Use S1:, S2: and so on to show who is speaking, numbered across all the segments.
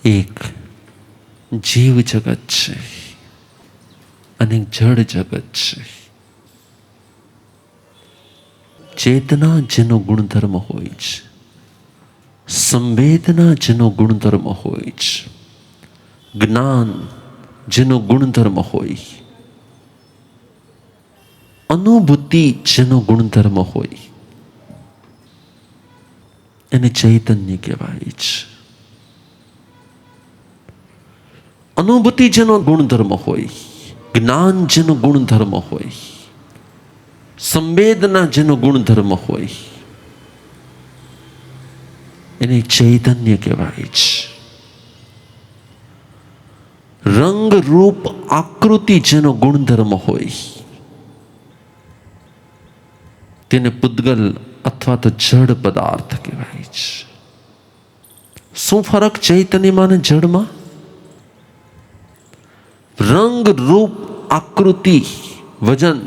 S1: એક જીવ જગત છે અને જડ જગત છે. ચેતના જેનો ગુણધર્મ હોય છે, સંવેદના જેનો ગુણધર્મ હોય છે, જ્ઞાન જેનો ગુણધર્મ હોય, અનુભૂતિ જેનો ગુણધર્મ હોય, એને ચૈતન્ય કહેવાય છે. અનુભૂતિ જેનો ગુણધર્મ હોય, જ્ઞાન જેનો ગુણધર્મ હોય, સંવેદના જેનો ગુણધર્મ હોય, એને ચૈતન્ય કહેવાય છે. રંગ રૂપ આકૃતિ જેનો ગુણધર્મ હોય, તેને પૂતગલ અથવા તો જડ પદાર્થ કહેવાય છે. શું ફરક ચૈતન્યમાં અને જડમાં? રંગ રૂપ આકૃતિ વજન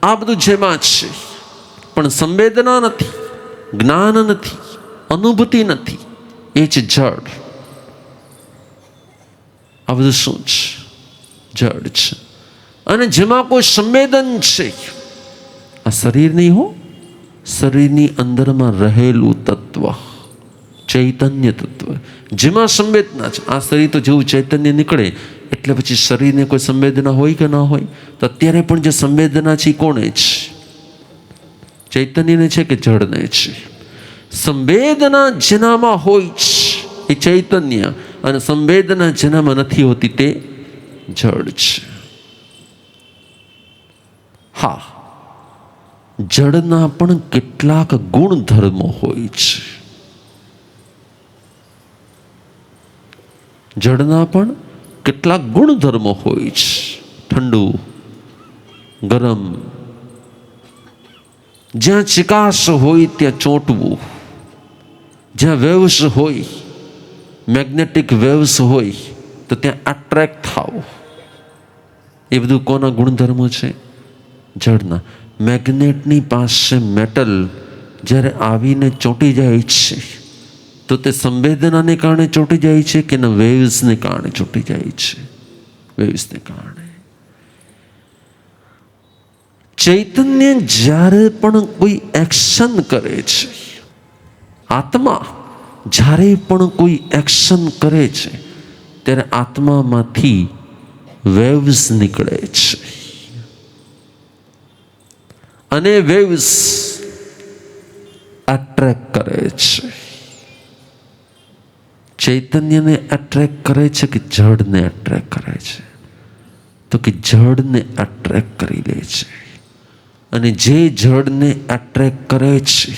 S1: આ બધું જેમાં છે, પણ સંવેદના નથી, જ્ઞાન નથી, અનુભૂતિ નથી, એ જ જડ. આ બધું શું છે? જડ છે. અને જેમાં કોઈ સંવેદન છે, આ શરીર નહીં હો, શરીરની અંદરમાં રહેલું તત્વ ચૈતન્ય તત્વ, જેમાં સંવેદના છે. આ શરીર તો જેવું ચૈતન્ય નીકળે એટલે પછી શરીરને કોઈ સંવેદના હોય કે ના હોય? તો અત્યારે પણ જે સંવેદના છે એ કોને છે? ચૈતન્યને છે કે જડને છે? સંવેદના જેનામાં હોય છે એ ચૈતન્ય, અને સંવેદના જેનામાં નથી હોતી તે જડ છે. હા, જડના પણ કેટલાક ગુણધર્મો હોય છે. જડના પણ કેટલાક ગુણધર્મો હોય છે. ઠંડુ, ગરમ, જ્યાં ચિકાશ હોય ત્યાં ચોંટવું, જ્યાં વેવ્સ હોય, મેગ્નેટિક વેવ્સ હોય તો ત્યાં અટ્રેક્ટ થવું, એ બધું કોના ગુણધર્મો છે? જડના. મેગ્નેટની પાસે મેટલ જ્યારે આવીને ચોંટી જાય છે તો તે સંવેદનાને કારણે ચોંટી જાય છે કે ના વેવ્સને કારણે ચોંટી જાય છે? વેવ્સને કારણે. ચૈતન્ય જ્યારે પણ કોઈ એક્શન કરે છે, આત્મા જ્યારે પણ કોઈ એક્શન કરે છે ત્યારે આત્મામાંથી વેવ્સ નીકળે છે, અને વેવ્સ અટ્રેક્ટ કરે છે. ચૈતન્યને અટ્રેક્ટ કરે છે કે જડને અટ્રેક્ટ કરે છે? તો કે જડને અટ્રેક્ટ કરી લે છે. અને જે જડને અટ્રેક્ટ કરે છે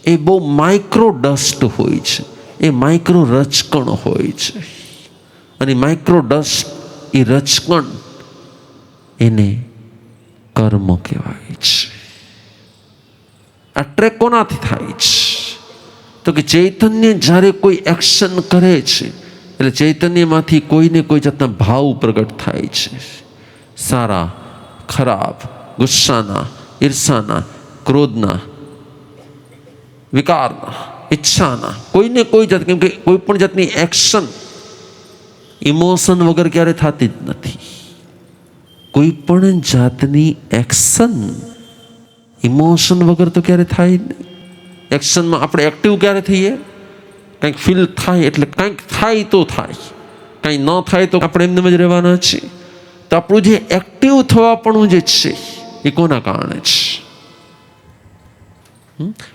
S1: એ બહુ માઇક્રો ડસ્ટ હોય છે, એ માઇક્રો રચકણ હોય છે. અને માઇક્રો ડસ્ટ, એ રચકણ, એને કર્મ કહેવાય છે. અટ્રેક્ટ કોનાથી થાય છે? તો કે ચૈતન્ય જ્યારે કોઈ એક્શન કરે છે એટલે ચૈતન્યમાંથી કોઈને કોઈ જાતના ભાવ પ્રગટ થાય છે. સારા, ખરાબ, ગુસ્સાના, ઈર્ષાના, ક્રોધના, વિકારના, ઈચ્છાના, કોઈને કોઈ જાત, કેમ કે કોઈ પણ જાતની એક્શન ઇમોશન વગર ક્યારે થતી જ નથી. કોઈ પણ જાતની એક્શન ઇમોશન વગર તો ક્યારે થાય જ નહીં. એક્શનમાં આપણે એક્ટિવ ક્યારે થઈએ? કંઈક ફીલ થાય એટલે કંઈક થાય તો થાય, કંઈ ન થાય તો આપણે એમને જ રહેવાના છીએ. તો આપણું જે એક્ટિવ થવાપણું જે છે એ કોના કારણે છે?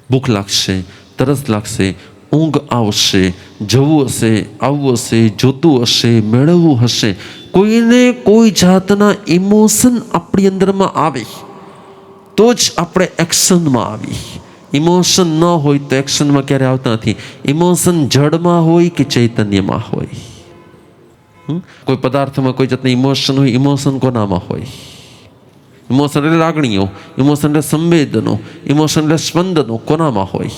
S1: ભૂખ લાગશે, તરસ લાગશે, ઊંઘ આવશે, જવું હશે, આવવું હશે, જોતું હશે, મેળવવું હશે, કોઈને કોઈ જાતના ઇમોશન આપણી અંદરમાં આવે તો જ આપણે એક્શનમાં આવી. ઇમોશન ન હોય તો એક્શનમાં ક્યારે આવતા નથી. ઇમોશન જડમાં હોય કે ચૈતન્યમાં હોય? કોઈ પદાર્થમાં કોઈ જાતના ઇમોશન હોય, ઇમોશન કોનામાં હોય? ઇમોશન એટલે લાગણીઓ, ઇમોશન એટલે સંવેદનો, ઇમોશન એટલે સ્પંદનો કોનામાં હોય?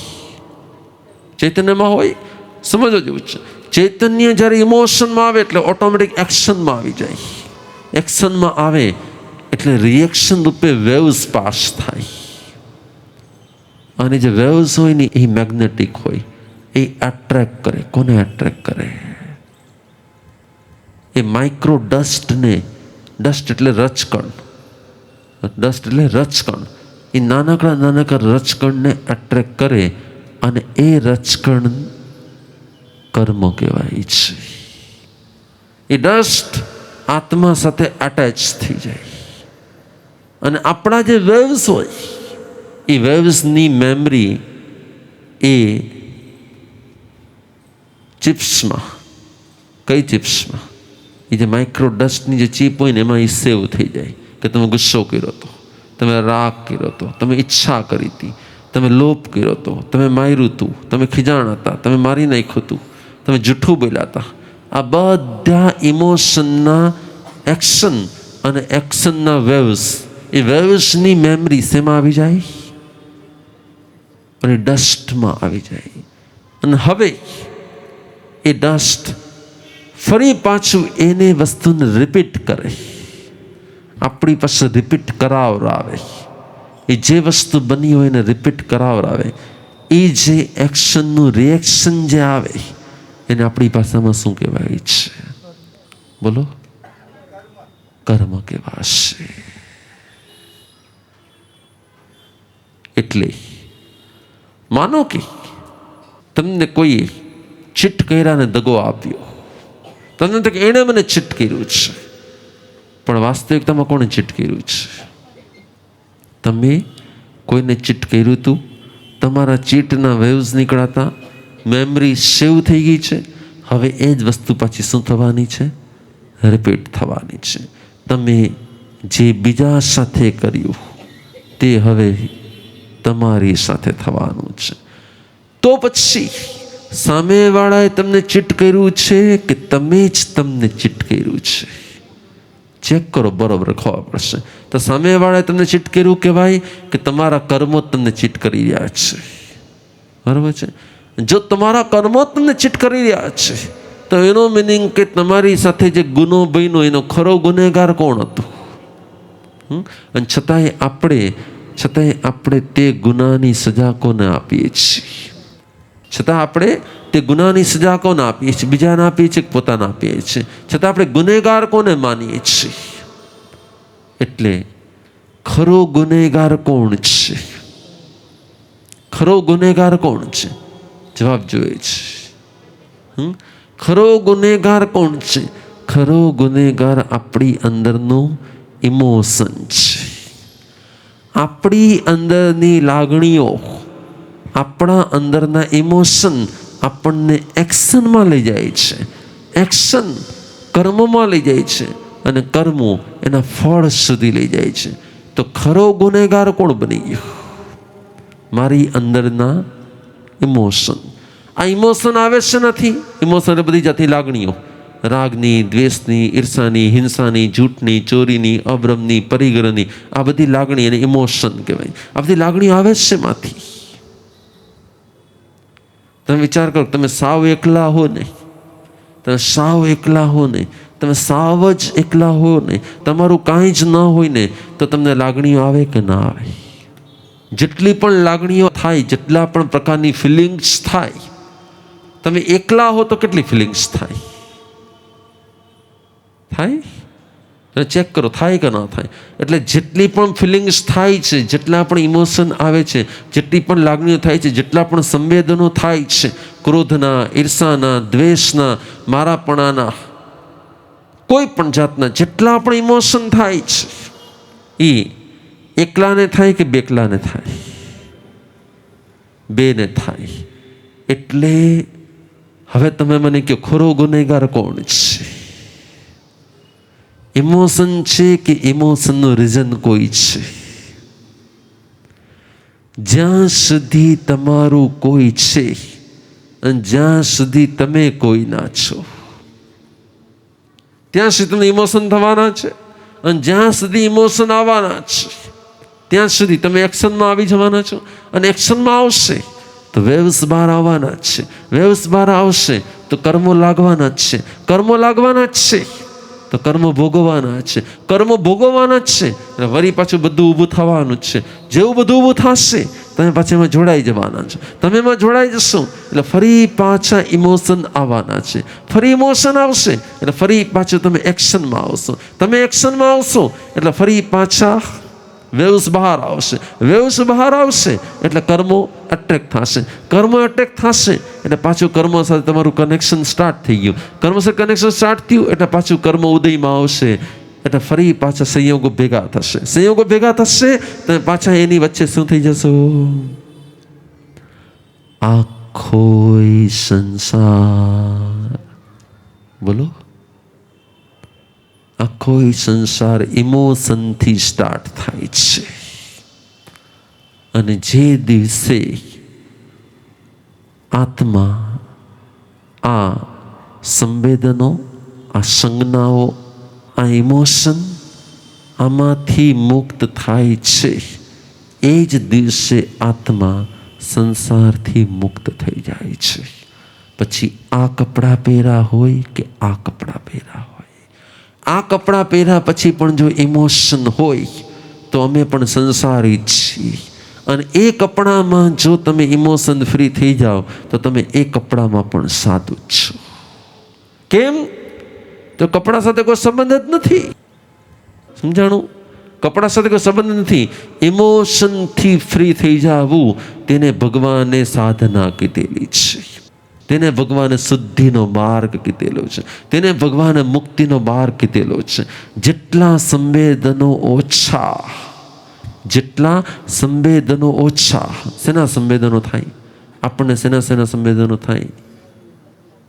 S1: ચૈતન્યમાં હોય. સમજો જેવું છે. ચૈતન્ય જ્યારે ઇમોશનમાં આવે એટલે ઓટોમેટિક એક્શનમાં આવી જાય. એક્શનમાં આવે એટલે રિએક્શન રૂપે વેવ્સ પાસ થાય. અને જે વેવ્સ હોય ને એ મેગ્નેટિક હોય, એ એટ્રેક્ટ કરે. કોને એટ્રેક્ટ કરે? એ માઇક્રો ડસ્ટને, ડસ્ટ એટલે રચકણ, ડસ્ટ એટલે રચકણ, એ નાનકડા નાનકડા રચકણને એટ્રેક્ટ કરે અને એ રચકણ કર્મ કહેવાય છે. એ ડસ્ટ આત્મા સાથે અટેચ થઈ જાય અને આપણા જે વેવ્સ હોય એ વેવ્સની મેમરી એ ચિપ્સમાં, કઈ ચિપ્સમાં, એ જે માઇક્રો ડસ્ટની જે ચીપ હોય ને એમાં એ સેવ થઈ જાય કે તમે ગુસ્સો કર્યો હતો, તમે રાગ કર્યો હતો, તમે ઈચ્છા કરી હતી, તમે લોભ કર્યો હતો, તમે માર્યું હતું, તમે ખીજાણ હતા, તમે મારી નાખ્યું હતું, તમે જૂઠું બોલ્યા હતા. આ બધા ઇમોશનના એક્શન અને એક્શનના વેવ્સ, એ વેવ્સની મેમરી શેમાં આવી જાય? અને ડસ્ટમાં આવી જાય. અને હવે એ ડસ્ટ ફરી પાછું એને વસ્તુને રિપીટ કરે, આપણી પાસે રિપીટ કરાવરાવે. એ જે વસ્તુ બની હોય એને રિપીટ કરાવરાવે. એ જે એક્શનનું રિએક્શન જે આવે એને આપણી ભાષામાં શું કહેવાય છે? બોલો. કર્મ કહેવાશે. એટલે માનો કે તમને કોઈએ ચીટ કર્યાને દગો આપ્યો, તમને તો એણે મને ચીટ કર્યું છે, પણ વાસ્તવિકતામાં કોણે ચીટ કર્યું છે? તમે કોઈને ચીટ કર્યું હતું, તમારા ચીટના વેવ્સ નીકળાતા, મેમરી સેવ થઈ ગઈ છે. હવે એ જ વસ્તુ પાછી શું થવાની છે? રિપીટ થવાની છે. તમે જે બીજા સાથે કર્યું તે હવે તમારી સાથે થવાનું છે. તો પછી સામેવાળાએ તમને ચીટ કર્યું છે કે તમે જ તમને ચીટ કર્યું છે? ચેક કરો, બરોબર ખબર પડશે. તો સામેવાળાએ તમને ચીટ કર્યું કહેવાય કે તમારા કર્મો તમને ચીટ કરી રહ્યા છે? બરાબર છે. જો તમારા કર્મો તમને ચીટ કરી રહ્યા છે તો એનો મિનિંગ કે તમારી સાથે જે ગુનો બન્યો એનો ખરો ગુનેગાર કોણ હતું? અને છતાંય આપણે તે ગુનાની સજા કોને આપીએ છીએ? છતાં આપણે તે ગુનાની સજા કોને આપીએ છીએ? બીજાને આપીએ છીએ કે પોતાને આપીએ છીએ? છતાં આપણે ગુનેગાર કોને માનીએ છીએ? એટલે ખરો ગુનેગાર કોણ છે? ખરો ગુનેગાર કોણ છે? જવાબ જોઈએ છે. ખરો ગુનેગાર કોણ છે? ખરો ગુનેગાર આપણી અંદરનું ઇમોશન છે. આપણી અંદરની લાગણીઓ, આપણા અંદરના ઇમોશન આપણને એક્શનમાં લઈ જાય છે, એક્શન કર્મમાં લઈ જાય છે અને કર્મો એના ફળ સુધી લઈ જાય છે. તો ખરો ગુનેગાર કોણ બની ગયો? મારી અંદરના ઇમોશન. આ ઇમોશન આવે છે નથી? ઇમોશન એટલે બધી જાતની લાગણીઓ, રાગની, દ્વેષની, ઈર્ષાની, હિંસાની, જૂઠની, ચોરીની, અભ્રમની, પરિગ્રહની, આ બધી લાગણી એને ઇમોશન કહેવાય. આ બધી લાગણીઓ આવે છે માંથી. તમે વિચાર કરો, તમે સાવ એકલા હો ને, તમે સાવ એકલા હો ને, તમે સાવ જ એકલા હો ને, તમારું કાંઈ જ ન હોય ને, તો તમને લાગણીઓ આવે કે ના આવે? જેટલી પણ લાગણીઓ થાય, જેટલા પણ પ્રકારની ફિલિંગ્સ થાય, તમે એકલા હો તો કેટલી ફિલિંગ્સ થાય? ચેક કરો, થાય કે ના થાય? એટલે જેટલી પણ ફિલિંગ્સ થાય છે, જેટલા પણ ઇમોશન આવે છે, જેટલી પણ લાગણીઓ થાય છે, જેટલા પણ સંવેદનો થાય છે, ક્રોધના, ઈર્ષાના, દ્વેષના, મારાપણાના, કોઈ પણ જાતના જેટલા પણ ઇમોશન થાય છે એ એકલાને થાય કે બેકલાને થાય? બેને થાય. એટલે હવે તમે મને કહો, ખરો ગુનેગાર કોણ છે? ઇમોશન છે કે ઇમોશનનું રીઝન કોઈ છે? જ્યાં સુધી તમારું કોઈ છે અને જ્યાં સુધી તમે કોઈ ના છો, ત્યાં સુધી તમને ઇમોશન થવાના છે. અને જ્યાં સુધી ઇમોશન આવવાના છે ત્યાં સુધી તમે એક્શનમાં આવી જવાના છો. અને એક્શનમાં આવશે તો વેવ્સ બહાર આવવાના છે. વેવ્સ બહાર આવશે તો કર્મો લાગવાના જ છે. કર્મો લાગવાના જ છે તો કર્મ ભોગવવાના છે. કર્મ ભોગવવાના જ છે અને વળી પાછું બધું ઊભું થવાનું જ છે. જેવું બધું ઊભું થશે તમે પાછા એમાં જોડાઈ જવાના છો. તમે એમાં જોડાઈ જશો એટલે ફરી પાછા ઇમોશન આવવાના છે. ફરી ઇમોશન આવશે એટલે ફરી પાછું તમે એક્શનમાં આવશો. તમે એક્શનમાં આવશો એટલે ફરી પાછા વેવ્સ બહાર આવશે. વેવ્સ બહાર આવશે એટલે કર્મો અટ્રેક થશે. કર્મો અટ્રેક થશે એટલે પાછું કર્મો સાથે તમારું કનેક્શન સ્ટાર્ટ થઈ ગયું. કર્મ સાથે કનેક્શન સ્ટાર્ટ થયું એટલે પાછું કર્મ ઉદયમાં આવશે એટલે ફરી પાછા સંયોગો ભેગા થશે. સંયોગો ભેગા થશે તમે પાછા એની વચ્ચે શું થઈ જશો? આખો સંસાર, બોલો, આખો સંસાર ઇમોશનથી સ્ટાર્ટ થાય છે. અને જે દિવસે આત્મા આ સંવેદનો, આ સંજ્ઞાઓ, આ ઇમોશન આમાંથી મુક્ત થાય છે, એ જ દિવસે આત્મા સંસારથી મુક્ત થઈ જાય છે. પછી આ કપડાં પહેર્યા હોય કે આ કપડાં પહેર્યા હોય, આ કપડાં પહેર્યા પછી પણ જો ઇમોશન હોય તો અમે પણ સંસારી છીએ. અને એ કપડામાં જો તમે ઇમોશન ફ્રી થઈ જાઓ તો તમે એ કપડામાં પણ સાધુ જ છો. કેમ? તો કપડા સાથે કોઈ સંબંધ જ નથી. સમજાણું? કપડા સાથે કોઈ સંબંધ નથી. ઇમોશનથી ફ્રી થઈ જવું તેને ભગવાને સાધના કીધેલી છે. તેને ભગવાને શુદ્ધિનો માર્ગ કીધેલો છે. તેને ભગવાને મુક્તિનો માર્ગ કીધેલો છે. જેટલા સંવેદનો ઓછા, જેટલા સંવેદનો ઓછા. શેના સંવેદનો થાય? આપણને શેના સંવેદનો થાય?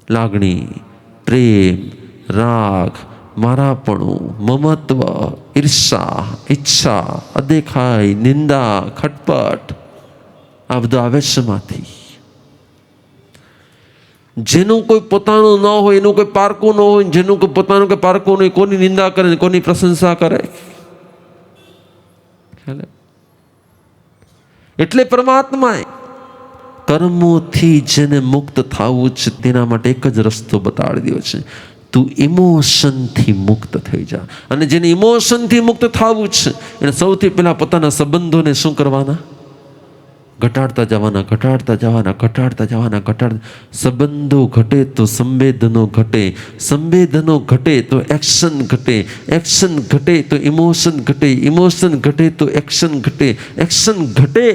S1: લાગણી, પ્રેમ, રાગ, મારાપણું, મમત્વ, ઈર્ષા, ઈચ્છા, અદેખાઈ, નિંદા, ખટપટ, આ બધું આવે શેમાંથી? જેનું કોઈ પોતાનું ન હોય, એનું કોઈ પારકું ન હોય, જેનું કોઈ પોતાનું કોઈ પારકું નહીં, કોની નિંદા કરે, કોની પ્રશંસા કરે. એટલે પરમાત્માએ કર્મોથી જેને મુક્ત થવું છે તેના માટે એક જ રસ્તો બતાડી દીધો છે. તું ઇમોશનથી મુક્ત થઈ જા. અને જેને ઇમોશનથી મુક્ત થવું છે એને સૌથી પહેલાં પોતાના સંબંધોને શું કરવાના? ઘટાડતા જવાના, ઘટાડતા જવાના, ઘટાડતા જવાના, સંબંધો ઘટે તો સંવેદનો ઘટે, સંવેદનો ઘટે તો એક્શન ઘટે, એક્શન ઘટે તો ઇમોશન ઘટે, ઇમોશન ઘટે તો એક્શન ઘટે, એક્શન ઘટે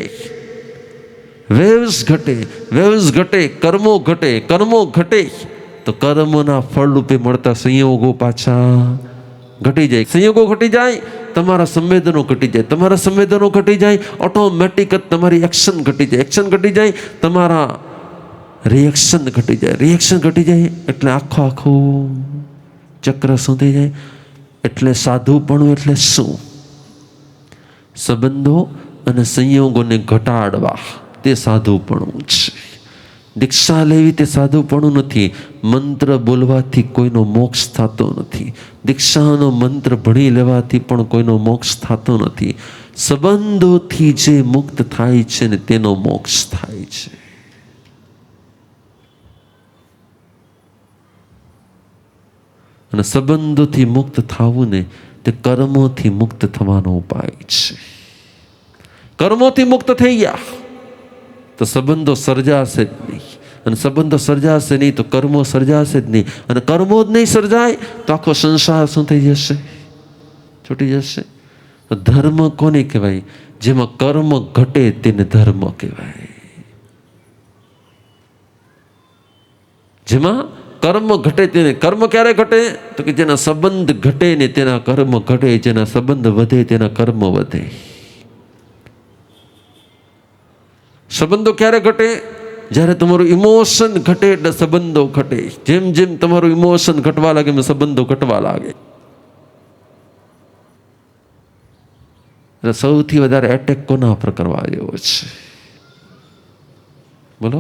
S1: વેવ્સ ઘટે, વેવ્સ ઘટે કર્મો ઘટે, કર્મો ઘટે તો કર્મોના ફળ રૂપે મળતા સંયોગો પાછા ઘટી જાય. સંયોગો ઘટી જાય, તમારા સંવેદનો ઘટી જાય. તમારા સંવેદનો ઘટી જાય, ઓટોમેટિક જ તમારી એક્શન ઘટી જાય. એક્શન ઘટી જાય, તમારા રિએક્શન ઘટી જાય. રિએક્શન ઘટી જાય એટલે આખું ચક્ર શું થઈ જાય? એટલે સાધુપણું એટલે શું? સંબંધો અને સંયોગોને ઘટાડવા, તે સાધુપણું છે. દીક્ષા લેવી તે સાધુપણું નથી. મંત્ર બોલવાથી કોઈનો મોક્ષ થતો નથી. દીક્ષાનો મંત્ર ભણી લેવાથી પણ કોઈનો મોક્ષ થતો નથી. સંબંધોથી જે મુક્ત થાય છે ને તેનો મોક્ષ થાય છે. અને સંબંધોથી મુક્ત થવું ને તે કર્મોથી મુક્ત થવાનો ઉપાય છે. કર્મોથી મુક્ત થઈ ગયા તો સંબંધો સર્જાશે જ નહીં. અને સંબંધો સર્જાશે નહીં તો કર્મો સર્જાશે જ નહીં. અને કર્મો જ નહીં સર્જાય તો આખો સંસાર શું થઈ જશે? છૂટી જશે. ધર્મ કોને કહેવાય? જેમાં કર્મ ઘટે તેને ધર્મ કહેવાય. જેમાં કર્મ ઘટે તેને કર્મ ક્યારે ઘટે? તો કે જેના સંબંધ ઘટે ને તેના કર્મ ઘટે, જેના સંબંધ વધે તેના કર્મ વધે. સંબંધો ક્યારે ઘટે? જ્યારે તમારું ઇમોશન ઘટે એટલે સંબંધો ઘટે. જેમ જેમ તમારું ઇમોશન ઘટવા લાગે એમ સંબંધો ઘટવા લાગે. એટલે સૌથી વધારે એટેક કોના પર કરવા જેવો છે? બોલો.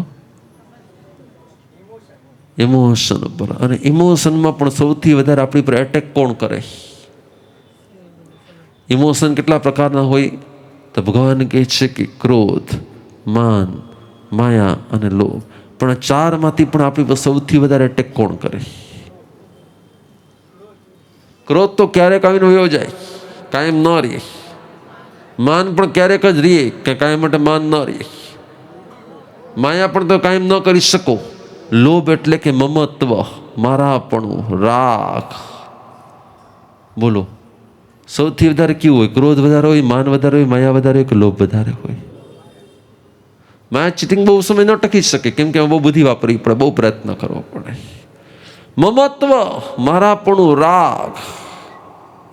S1: ઇમોશન ઉપર. અને ઇમોશનમાં પણ સૌથી વધારે આપણી પર એટેક કોણ કરે? ઇમોશન કેટલા પ્રકારના હોય? તો ભગવાન કહે છે કે ક્રોધ, માન, માયા અને લોભ. પણ આ ચારમાંથી પણ આપણી પર સૌથી વધારે એટેક કોણ કરે? ક્રોધ તો ક્યારેક આવીને વયો જાય, કાયમ ન રહે. માન પણ ક્યારેક જ રહીએ કે કાંઈ માટે માન ન રહીએ. માયા પણ તો કાયમ ન કરી શકો. લોભ એટલે કે મમત્વ, મારાપણું, રાગ. બોલો, સૌથી વધારે કેવું હોય? ક્રોધ વધારે હોય, માન વધારે હોય, માયા વધારે હોય કે લોભ વધારે હોય? માયા ચીટિંગ બહુ સમય ન ટકી શકે, કેમ કે બહુ બધી વાપરવી પડે, બહુ પ્રયત્ન કરવો પડે. મમત્વ, મારાપણું, રાગ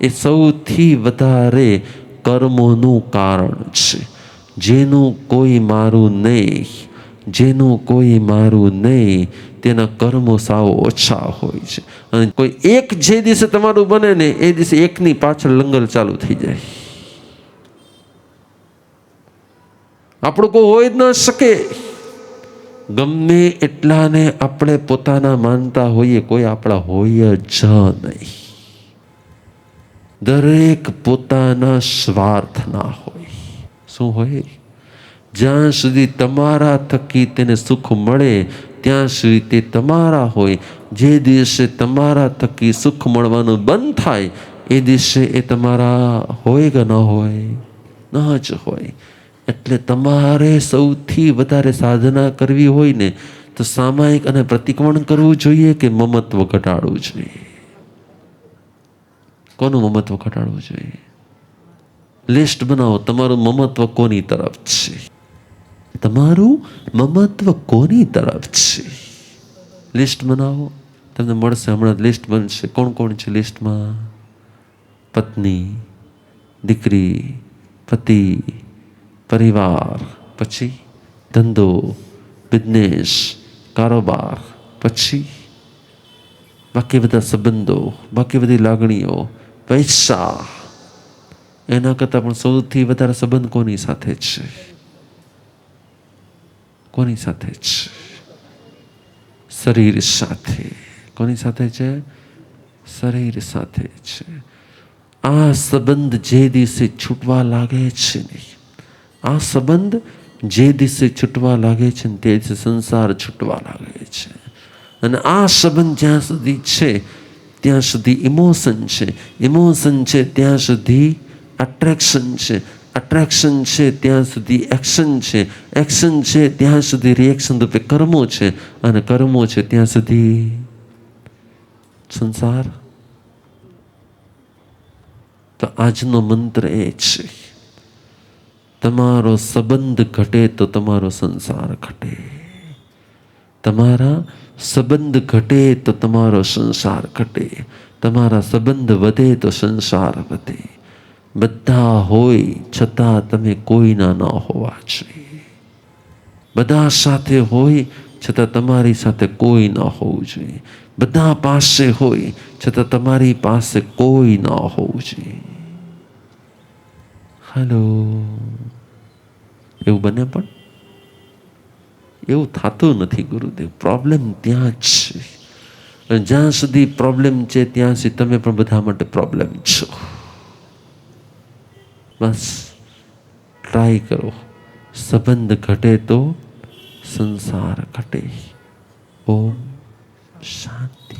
S1: એ સૌથી વધારે કર્મોનું કારણ છે. જેનું કોઈ મારું નહીં, જેનું કોઈ મારું નહીં, તેના કર્મો સાવ ઓછા હોય છે. અને કોઈ એક જે દિવસે તમારું બને ને એ દિવસે એકની પાછળ લંગર ચાલુ થઈ જાય. આપણું કોઈ હોય જ ન શકે. ગમે એટલાને આપણે પોતાના માનતા હોઈએ, કોઈ આપણા હોય જ નહીં. દરેક પોતાના સ્વાર્થના હોય. શું હોય? જ્યાં સુધી તમારા થકી તેને સુખ મળે ત્યાં સુધી તે તમારા હોય. જે દિવસે તમારા થકી સુખ મળવાનું બંધ થાય એ દિવસે એ તમારા હોય કે ન હોય? ન જ હોય. એટલે તમારે સૌથી વધારે સાધના કરવી હોય ને તો સામાયિક અને પ્રતિક્રમણ કરવું જોઈએ કે મમત્વ ઘટાડવું જોઈએ? કોનું મમત્વ ઘટાડવું જોઈએ? લિસ્ટ બનાવો. તમારું મમત્વ કોની તરફ છે? તમારું મમત્વ કોની તરફ છે? લિસ્ટ બનાવો. તમને મળશે, હમણાં લિસ્ટ બનશે. કોણ કોણ છે લિસ્ટમાં? પત્ની, દીકરી, પતિ, પરિવાર, પછી ધંધો, બિઝનેસ, કારોબાર, પછી બાકી બધા સંબંધો, બાકી બધી લાગણીઓ, પૈસા. એના કરતાં પણ સૌથી વધારે સંબંધ કોની સાથે છે? કોની સાથે છે? શરીર સાથે. કોની સાથે છે? શરીર સાથે છે. આ સંબંધ જે દિવસે છૂટવા લાગે છે ને, આ સંબંધ જે દિવસે છૂટવા લાગે છે ને તે દિવસે સંસાર છૂટવા લાગે છે. અને આ સંબંધ જ્યાં સુધી છે ત્યાં સુધી ઇમોશન છે, ઇમોશન છે ત્યાં સુધી અટ્રેક્શન છે, અટ્રેક્શન છે ત્યાં સુધી એક્શન છે, એક્શન છે ત્યાં સુધી રિએક્શન રૂપે કર્મો છે, અને કર્મો છે ત્યાં સુધી સંસાર. તો આજનો મંત્ર એ છે, તમારો સંબંધ ઘટે તો તમારો સંસાર ઘટે. તમારા સંબંધ ઘટે તો તમારો સંસાર ઘટે. તમારા સંબંધ વધે તો સંસાર વધે. બધા હોય છતાં તમે કોઈના ન હોવા જોઈએ. બધા સાથે હોય છતાં તમારી સાથે કોઈ ન હોવું જોઈએ. બધા પાસે હોય છતાં તમારી પાસે કોઈ ન હોવું જોઈએ. હેલો, એવું બને? પણ એવું થતું નથી ગુરુદેવ. પ્રોબ્લેમ ત્યાં જ છે. અને જ્યાં સુધી પ્રોબ્લેમ છે ત્યાં સુધી તમે પણ બધા માટે પ્રોબ્લેમ છો. બસ ટ્રાય કરો. સંબંધ ઘટે તો સંસાર ઘટે. ઓમ શાંતિ.